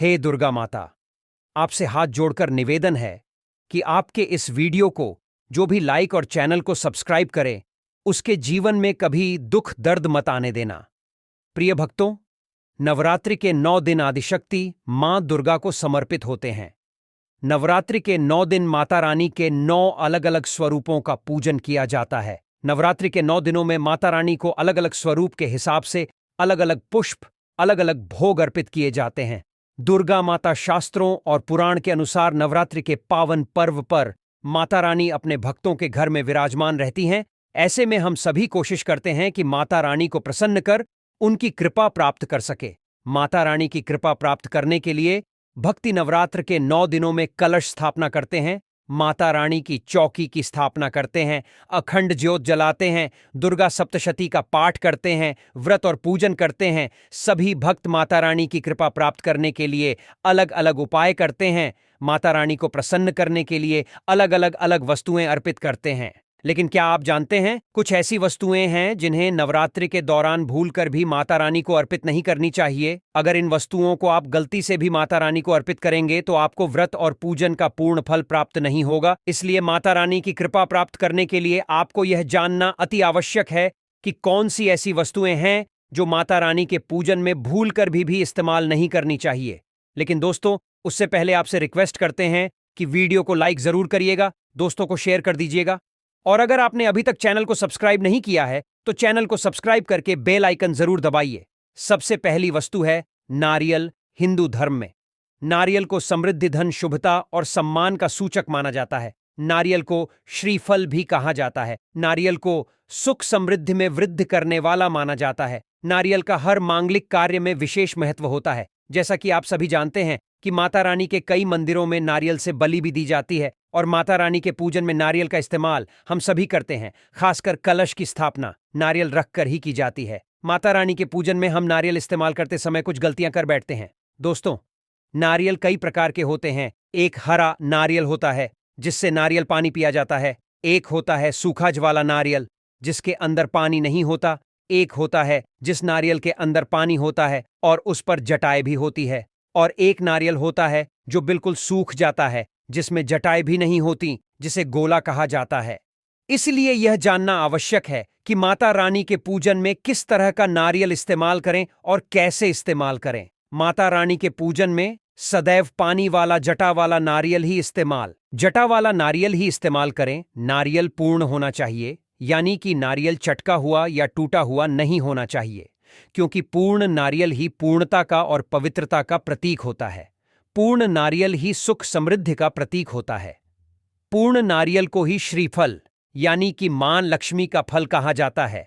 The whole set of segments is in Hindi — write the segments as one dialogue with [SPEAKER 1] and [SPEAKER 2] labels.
[SPEAKER 1] हे दुर्गा माता, आपसे हाथ जोड़कर निवेदन है कि आपके इस वीडियो को जो भी लाइक और चैनल को सब्सक्राइब करे, उसके जीवन में कभी दुख दर्द मत आने देना। प्रिय भक्तों, नवरात्रि के 9 दिन आदिशक्ति मां दुर्गा को समर्पित होते हैं। नवरात्रि के 9 दिन माता रानी के 9 अलग अलग स्वरूपों का पूजन किया जाता है। नवरात्रि के 9 दिनों में माता रानी को अलग अलग स्वरूप के हिसाब से अलग अलग पुष्प, अलग अलग भोग अर्पित किए जाते हैं। दुर्गा माता शास्त्रों और पुराण के अनुसार नवरात्रि के पावन पर्व पर माता रानी अपने भक्तों के घर में विराजमान रहती हैं। ऐसे में हम सभी कोशिश करते हैं कि माता रानी को प्रसन्न कर उनकी कृपा प्राप्त कर सके। माता रानी की कृपा प्राप्त करने के लिए भक्ति नवरात्र के 9 दिनों में कलश स्थापना करते हैं, माता रानी की चौकी की स्थापना करते हैं, अखंड ज्योत जलाते हैं, दुर्गा सप्तशती का पाठ करते हैं, व्रत और पूजन करते हैं। सभी भक्त माता रानी की कृपा प्राप्त करने के लिए अलग अलग उपाय करते हैं। माता रानी को प्रसन्न करने के लिए अलग अलग वस्तुएं अर्पित करते हैं। लेकिन क्या आप जानते हैं, कुछ ऐसी वस्तुएं हैं जिन्हें नवरात्रि के दौरान भूलकर भी माता रानी को अर्पित नहीं करनी चाहिए। अगर इन वस्तुओं को आप गलती से भी माता रानी को अर्पित करेंगे तो आपको व्रत और पूजन का पूर्ण फल प्राप्त नहीं होगा। इसलिए माता रानी की कृपा प्राप्त करने के लिए आपको यह जानना अति आवश्यक है कि कौन सी ऐसी वस्तुएं हैं जो माता रानी के पूजन में भूलकर भी इस्तेमाल नहीं करनी चाहिए। लेकिन दोस्तों, उससे पहले आपसे रिक्वेस्ट करते हैं कि वीडियो को लाइक जरूर करिएगा, दोस्तों को शेयर कर दीजिएगा, और अगर आपने अभी तक चैनल को सब्सक्राइब नहीं किया है तो चैनल को सब्सक्राइब करके बेल आइकन जरूर दबाइए। सबसे पहली वस्तु है नारियल। हिंदू धर्म में नारियल को समृद्धि, धन, शुभता और सम्मान का सूचक माना जाता है। नारियल को श्रीफल भी कहा जाता है। नारियल को सुख समृद्धि में वृद्धि करने वाला माना जाता है। नारियल का हर मांगलिक कार्य में विशेष महत्व होता है। जैसा कि आप सभी जानते हैं कि माता रानी के कई मंदिरों में नारियल से बलि भी दी जाती है और माता रानी के पूजन में नारियल का इस्तेमाल हम सभी करते हैं। खासकर कलश की स्थापना नारियल रखकर ही की जाती है। माता रानी के पूजन में हम नारियल इस्तेमाल करते समय कुछ गलतियां कर बैठते हैं। दोस्तों, नारियल कई प्रकार के होते हैं। एक हरा नारियल होता है जिससे नारियल पानी पिया जाता है। एक होता है सूखा ज्वाला नारियल जिसके अंदर पानी नहीं होता। एक होता है जिस नारियल के अंदर पानी होता है और उस पर जटाएं भी होती है। और एक नारियल होता है जो बिल्कुल सूख जाता है, जिसमें जटाएं भी नहीं होती, जिसे गोला कहा जाता है। इसलिए यह जानना आवश्यक है कि माता रानी के पूजन में किस तरह का नारियल इस्तेमाल करें और कैसे इस्तेमाल करें। माता रानी के पूजन में सदैव पानी वाला जटा वाला नारियल ही इस्तेमाल करें। नारियल पूर्ण होना चाहिए, यानी कि नारियल चटका हुआ या टूटा हुआ नहीं होना चाहिए, क्योंकि पूर्ण नारियल ही पूर्णता का और पवित्रता का प्रतीक होता है। पूर्ण नारियल ही सुख समृद्धि का प्रतीक होता है। पूर्ण नारियल को ही श्रीफल यानी कि मां लक्ष्मी का फल कहा जाता है।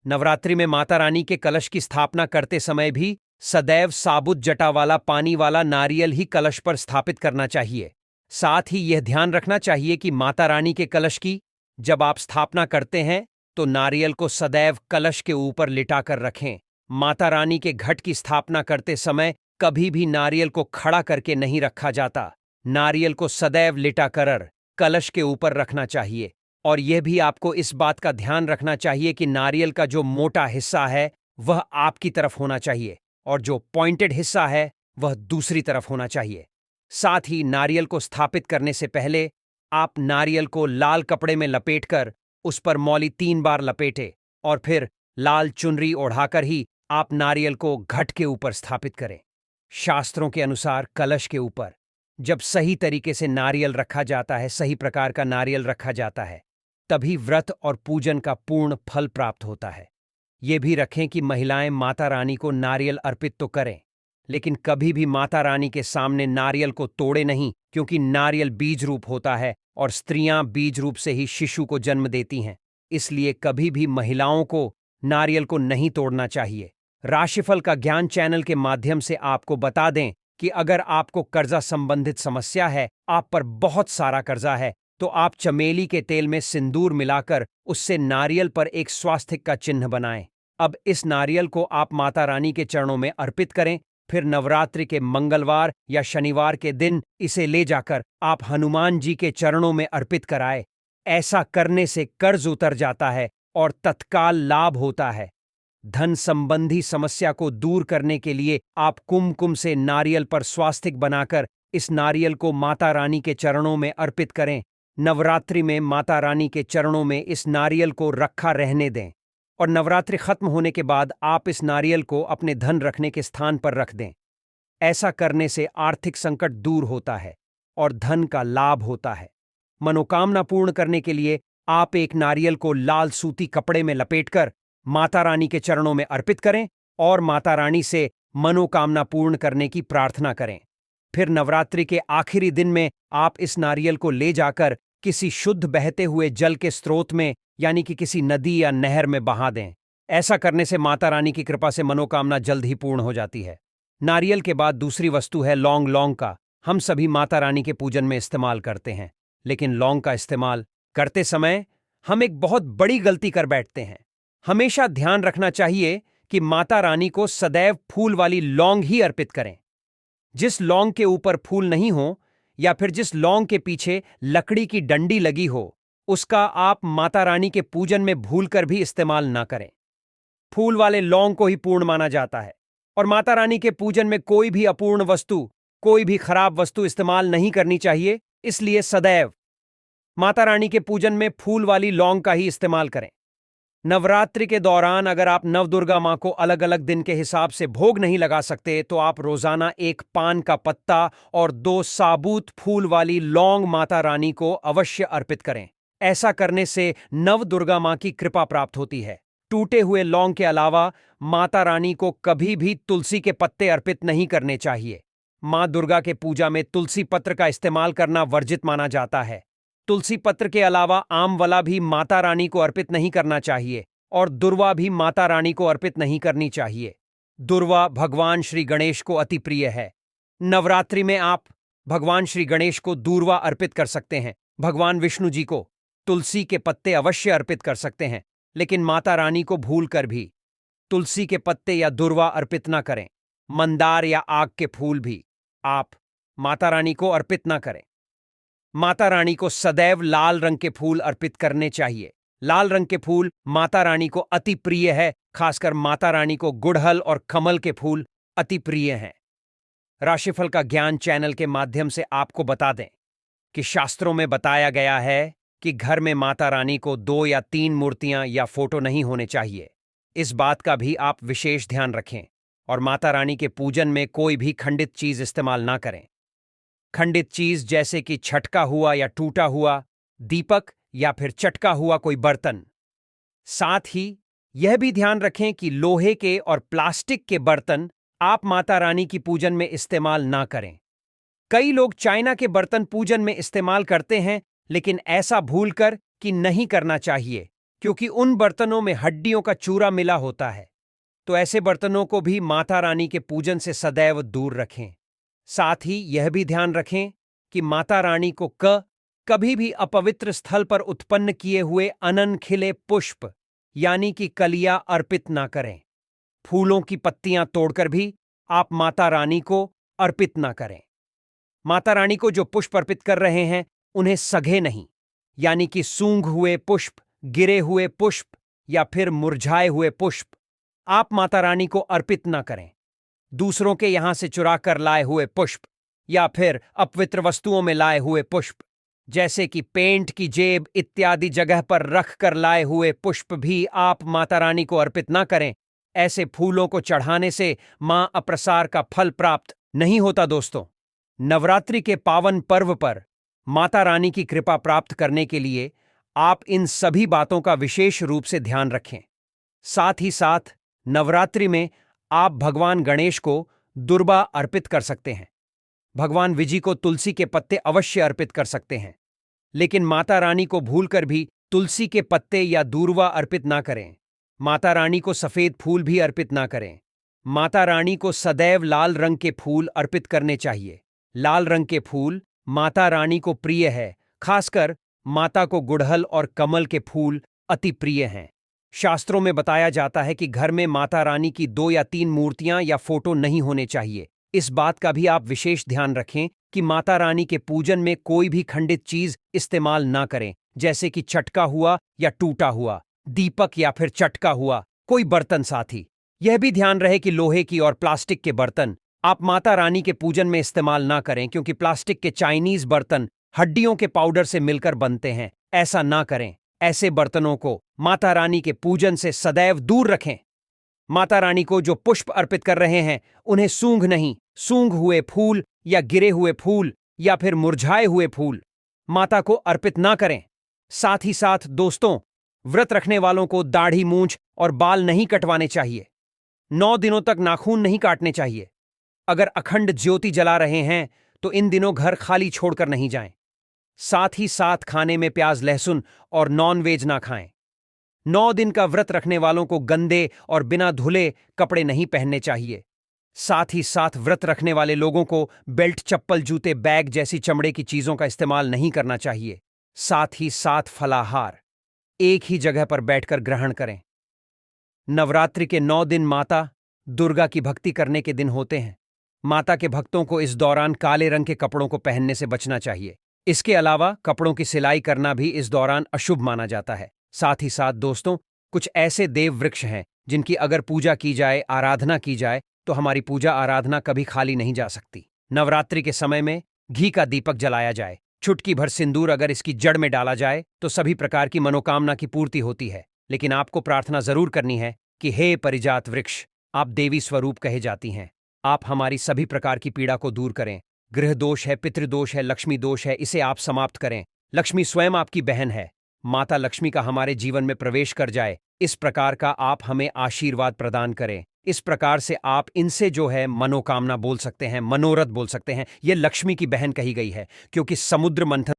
[SPEAKER 1] नवरात्रि में माता रानी के कलश की स्थापना करते समय भी सदैव साबुत जटा वाला पानी वाला नारियल ही कलश पर स्थापित करना चाहिए। साथ ही यह ध्यान रखना चाहिए कि माता रानी के कलश की जब आप स्थापना करते हैं तो नारियल को सदैव कलश के ऊपर लिटाकर रखें। माता रानी के घट की स्थापना करते समय कभी भी नारियल को खड़ा करके नहीं रखा जाता। नारियल को सदैव लिटाकर कलश के ऊपर रखना चाहिए। और यह भी आपको इस बात का ध्यान रखना चाहिए कि नारियल का जो मोटा हिस्सा है वह आपकी तरफ होना चाहिए और जो पॉइंटेड हिस्सा है वह दूसरी तरफ होना चाहिए। साथ ही नारियल को स्थापित करने से पहले आप नारियल को लाल कपड़े में लपेटकर उस पर मौली 3 बार लपेटे और फिर लाल चुनरी ओढ़ाकर ही आप नारियल को घट के ऊपर स्थापित करें। शास्त्रों के अनुसार कलश के ऊपर जब सही तरीके से नारियल रखा जाता है, सही प्रकार का नारियल रखा जाता है, तभी व्रत और पूजन का पूर्ण फल प्राप्त होता है। ये भी रखें कि महिलाएं माता रानी को नारियल अर्पित तो करें, लेकिन कभी भी माता रानी के सामने नारियल को तोड़े नहीं, क्योंकि नारियल बीज रूप होता है और स्त्रियां बीज रूप से ही शिशु को जन्म देती हैं। इसलिए कभी भी महिलाओं को नारियल को नहीं तोड़ना चाहिए। राशिफल का ज्ञान चैनल के माध्यम से आपको बता दें कि अगर आपको कर्जा संबंधित समस्या है, आप पर बहुत सारा कर्जा है, तो आप चमेली के तेल में सिंदूर मिलाकर उससे नारियल पर एक स्वास्तिक का चिन्ह बनाएं। अब इस नारियल को आप माता रानी के चरणों में अर्पित करें। फिर नवरात्रि के मंगलवार या शनिवार के दिन इसे ले जाकर आप हनुमान जी के चरणों में अर्पित कराएं। ऐसा करने से कर्ज उतर जाता है और तत्काल लाभ होता है। धन संबंधी समस्या को दूर करने के लिए आप कुमकुम से नारियल पर स्वास्तिक बनाकर इस नारियल को माता रानी के चरणों में अर्पित करें। नवरात्रि में माता रानी के चरणों में इस नारियल को रखा रहने दें और नवरात्रि खत्म होने के बाद आप इस नारियल को अपने धन रखने के स्थान पर रख दें। ऐसा करने से आर्थिक संकट दूर होता है और धन का लाभ होता है। मनोकामना पूर्ण करने के लिए आप एक नारियल को लाल सूती कपड़े में लपेटकर माता रानी के चरणों में अर्पित करें और माता रानी से मनोकामना पूर्ण करने की प्रार्थना करें। फिर नवरात्रि के आखिरी दिन में आप इस नारियल को ले जाकर किसी शुद्ध बहते हुए जल के स्रोत में यानी कि किसी नदी या नहर में बहा दें। ऐसा करने से माता रानी की कृपा से मनोकामना जल्द ही पूर्ण हो जाती है। नारियल के बाद दूसरी वस्तु है लौंग। लौंग का हम सभी माता रानी के पूजन में इस्तेमाल करते हैं, लेकिन लौंग का इस्तेमाल करते समय हम एक बहुत बड़ी गलती कर बैठते हैं। हमेशा ध्यान रखना चाहिए कि माता रानी को सदैव फूल वाली लौंग ही अर्पित करें। जिस लौंग के ऊपर फूल नहीं हो या फिर जिस लौंग के पीछे लकड़ी की डंडी लगी हो, उसका आप माता रानी के पूजन में भूलकर भी इस्तेमाल ना करें। फूल वाले लौंग को ही पूर्ण माना जाता है और माता रानी के पूजन में कोई भी अपूर्ण वस्तु, कोई भी खराब वस्तु इस्तेमाल नहीं करनी चाहिए। इसलिए सदैव माता रानी के पूजन में फूल वाली लौंग का ही इस्तेमाल करें। नवरात्रि के दौरान अगर आप नवदुर्गा मां को अलग अलग दिन के हिसाब से भोग नहीं लगा सकते तो आप रोजाना एक पान का पत्ता और 2 साबुत फूल वाली लौंग माता रानी को अवश्य अर्पित करें। ऐसा करने से नवदुर्गा मां की कृपा प्राप्त होती है। टूटे हुए लौंग के अलावा माता रानी को कभी भी तुलसी के पत्ते अर्पित नहीं करने चाहिए। मां दुर्गा के पूजा में तुलसी पत्र का इस्तेमाल करना वर्जित माना जाता है। तुलसी पत्र के अलावा आमवला भी माता रानी को अर्पित नहीं करना चाहिए और दुर्वा भी माता रानी को अर्पित नहीं करनी चाहिए। दुर्वा भगवान श्री गणेश को अति प्रिय है। नवरात्रि में आप भगवान श्री गणेश को दूर्वा अर्पित कर सकते हैं। भगवान विष्णु जी को तुलसी के पत्ते अवश्य अर्पित कर सकते हैं, लेकिन माता रानी को भूलकर भी तुलसी के पत्ते या दुर्वा अर्पित ना करें। मंदार या आग के फूल भी आप माता रानी को अर्पित ना करें। माता रानी को सदैव लाल रंग के फूल अर्पित करने चाहिए। लाल रंग के फूल माता रानी को अति प्रिय है। खासकर माता रानी को गुड़हल और कमल के फूल अति प्रिय हैं। राशिफल का ज्ञान चैनल के माध्यम से आपको बता दें कि शास्त्रों में बताया गया है कि घर में माता रानी को 2 या 3 मूर्तियां या फोटो नहीं होने चाहिए। इस बात का भी आप विशेष ध्यान रखें और माता रानी के पूजन में कोई भी खंडित चीज इस्तेमाल ना करें। खंडित चीज जैसे कि छटका हुआ या टूटा हुआ दीपक या फिर चटका हुआ कोई बर्तन। साथ ही यह भी ध्यान रखें कि लोहे के और प्लास्टिक के बर्तन आप माता रानी की पूजन में इस्तेमाल ना करें। कई लोग चाइना के बर्तन पूजन में इस्तेमाल करते हैं, लेकिन ऐसा भूलकर कि नहीं करना चाहिए, क्योंकि उन बर्तनों में हड्डियों का चूरा मिला होता है। तो ऐसे बर्तनों को भी माता रानी के पूजन से सदैव दूर रखें। साथ ही यह भी ध्यान रखें कि माता रानी को कभी भी अपवित्र स्थल पर उत्पन्न किए हुए अनन खिले पुष्प यानी कि कलियां अर्पित ना करें। फूलों की पत्तियां तोड़कर भी आप माता रानी को अर्पित ना करें। माता रानी को जो पुष्प अर्पित कर रहे हैं उन्हें सघे नहीं, यानी कि सूंघ हुए पुष्प, गिरे हुए पुष्प या फिर मुरझाए हुए पुष्प आप माता रानी को अर्पित ना करें। दूसरों के यहां से चुरा कर लाए हुए पुष्प या फिर अपवित्र वस्तुओं में लाए हुए पुष्प जैसे कि पेंट की जेब इत्यादि जगह पर रख कर लाए हुए पुष्प भी आप माता रानी को अर्पित ना करें। ऐसे फूलों को चढ़ाने से मां अप्रसार का फल प्राप्त नहीं होता। दोस्तों, नवरात्रि के पावन पर्व पर माता रानी की कृपा प्राप्त करने के लिए आप इन सभी बातों का विशेष रूप से ध्यान रखें। साथ ही साथ नवरात्रि में आप भगवान गणेश को दुर्वा अर्पित कर सकते हैं। भगवान विजय को तुलसी के पत्ते अवश्य अर्पित कर सकते हैं, लेकिन माता रानी को भूलकर भी तुलसी के पत्ते या दूर्वा अर्पित ना करें। माता रानी को सफेद फूल भी अर्पित ना करें। माता रानी को सदैव लाल रंग के फूल अर्पित करने चाहिए। लाल रंग के फूल माता रानी को प्रिय है। खासकर माता को गुड़हल और कमल के फूल अति प्रिय हैं। शास्त्रों में बताया जाता है कि घर में माता रानी की 2 या 3 मूर्तियां या फोटो नहीं होने चाहिए। इस बात का भी आप विशेष ध्यान रखें कि माता रानी के पूजन में कोई भी खंडित चीज इस्तेमाल ना करें, जैसे कि चटका हुआ या टूटा हुआ दीपक या फिर चटका हुआ कोई बर्तन साथी। यह भी ध्यान रहे कि लोहे की और प्लास्टिक के बर्तन आप माता रानी के पूजन में इस्तेमाल ना करें, क्योंकि प्लास्टिक के चाइनीज बर्तन हड्डियों के पाउडर से मिलकर बनते हैं। ऐसा ना करें। ऐसे बर्तनों को माता रानी के पूजन से सदैव दूर रखें। माता रानी को जो पुष्प अर्पित कर रहे हैं, उन्हें सूंघ नहीं, सूंघ हुए फूल या गिरे हुए फूल या फिर मुरझाए हुए फूल माता को अर्पित ना करें। साथ ही साथ दोस्तों, व्रत रखने वालों को दाढ़ी, मूंछ और बाल नहीं कटवाने चाहिए। 9 दिनों तक नाखून नहीं काटने चाहिए। अगर अखंड ज्योति जला रहे हैं तो इन दिनों घर खाली छोड़कर नहीं जाएं। साथ ही साथ खाने में प्याज, लहसुन और नॉन-वेज ना खाएं। 9 दिन का व्रत रखने वालों को गंदे और बिना धुले कपड़े नहीं पहनने चाहिए। साथ ही साथ व्रत रखने वाले लोगों को बेल्ट, चप्पल, जूते, बैग जैसी चमड़े की चीजों का इस्तेमाल नहीं करना चाहिए। साथ ही साथ फलाहार एक ही जगह पर बैठकर ग्रहण करें। नवरात्रि के 9 दिन माता दुर्गा की भक्ति करने के दिन होते हैं। माता के भक्तों को इस दौरान काले रंग के कपड़ों को पहनने से बचना चाहिए। इसके अलावा कपड़ों की सिलाई करना भी इस दौरान अशुभ माना जाता है। साथ ही साथ दोस्तों, कुछ ऐसे देव वृक्ष हैं जिनकी अगर पूजा की जाए, आराधना की जाए, तो हमारी पूजा आराधना कभी खाली नहीं जा सकती। नवरात्रि के समय में घी का दीपक जलाया जाए। चुटकी भर सिंदूर अगर इसकी जड़ में डाला जाए तो सभी प्रकार की मनोकामना की पूर्ति होती है। लेकिन आपको प्रार्थना जरूर करनी है कि हे परिजात वृक्ष, आप देवी स्वरूप कहे जाती हैं, आप हमारी सभी प्रकार की पीड़ा को दूर करें। गृह दोष है, पितृदोष है, लक्ष्मी दोष है, इसे आप समाप्त करें। लक्ष्मी स्वयं आपकी बहन है। माता लक्ष्मी का हमारे जीवन में प्रवेश कर जाए, इस प्रकार का आप हमें आशीर्वाद प्रदान करें। इस प्रकार से आप इनसे जो है मनोकामना बोल सकते हैं, मनोरथ बोल सकते हैं। यह लक्ष्मी की बहन कही गई है, क्योंकि समुद्र मंथन